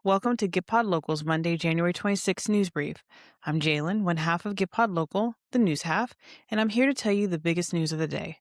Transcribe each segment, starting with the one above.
Welcome to GitPod Local's Monday, January 26th news brief. I'm Jalen, one half of GitPod Local, the news half, and I'm here to tell you the biggest news of the day.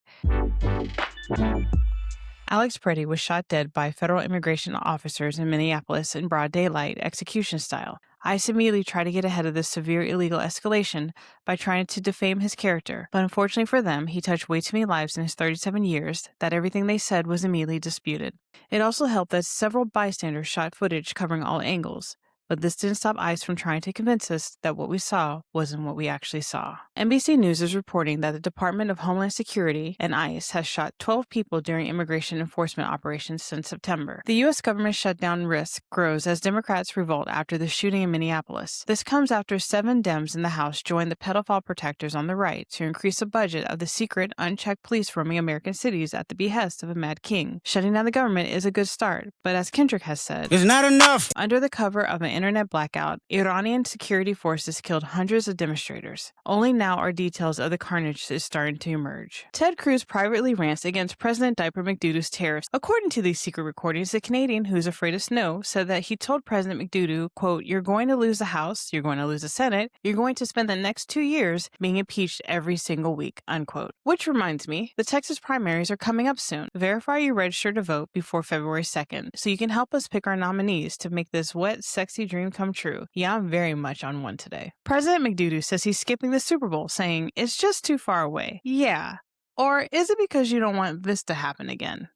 Alex Preddy was shot dead by federal immigration officers in Minneapolis in broad daylight, execution style. ICE immediately tried to get ahead of this severe illegal escalation by trying to defame his character, but unfortunately for them, he touched way too many lives in his 37 years that everything they said was immediately disputed. It also helped that several bystanders shot footage covering all angles. But this didn't stop ICE from trying to convince us that what we saw wasn't what we actually saw. NBC News is reporting that the Department of Homeland Security and ICE has shot 12 people during immigration enforcement operations since September. The U.S. government shutdown risk grows as Democrats revolt after the shooting in Minneapolis. This comes after 7 Dems in the House joined the pedophile protectors on the right to increase the budget of the secret, unchecked police roaming American cities at the behest of a mad king. Shutting down the government is a good start, but as Kendrick has said, it's not enough. Under the cover of an internet blackout, Iranian security forces killed hundreds of demonstrators. Only now are details of the carnage is starting to emerge. Ted Cruz privately rants against President Diaper McDoodoo's tariffs. According to these secret recordings, the Canadian who's afraid of snow said that he told President McDoodoo, quote, "You're going to lose the House, you're going to lose the Senate, you're going to spend the next 2 years being impeached every single week," unquote. Which reminds me, the Texas primaries are coming up soon. Verify you register to vote before February 2nd so you can help us pick our nominees to make this wet, sexy dream come true. Yeah, I'm very much on one today. President McDoodoo says he's skipping the Super Bowl, saying it's just too far away. Yeah. Or is it because you don't want this to happen again?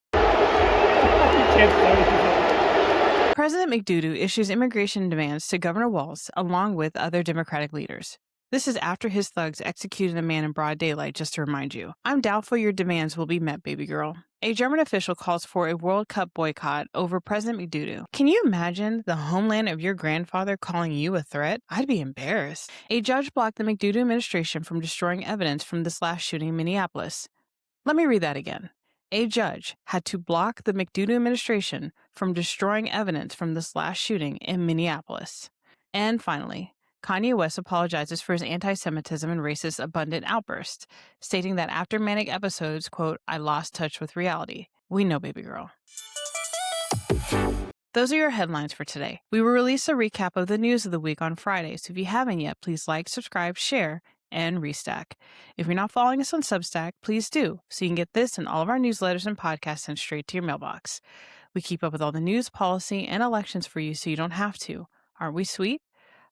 President McDoodoo issues immigration demands to Governor Walz along with other Democratic leaders. This is after his thugs executed a man in broad daylight, just to remind you. I'm doubtful your demands will be met, baby girl. A German official calls for a World Cup boycott over President McDoodoo. Can you imagine the homeland of your grandfather calling you a threat? I'd be embarrassed. A judge blocked the McDoodoo administration from destroying evidence from this last shooting in Minneapolis. Let me read that again. A judge had to block the McDoodoo administration from destroying evidence from this last shooting in Minneapolis. And finally, Kanye West apologizes for his anti-Semitism and racist abundant outbursts, stating that after manic episodes, quote, "I lost touch with reality." We know, baby girl. Those are your headlines for today. We will release a recap of the news of the week on Friday, so if you haven't yet, please like, subscribe, share, and restack. If you're not following us on Substack, please do, so you can get this and all of our newsletters and podcasts sent straight to your mailbox. We keep up with all the news, policy, and elections for you so you don't have to. Aren't we sweet?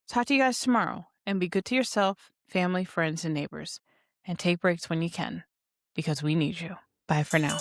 Talk to you guys tomorrow, and be good to yourself, family, friends, and neighbors. And take breaks when you can, because we need you. Bye for now.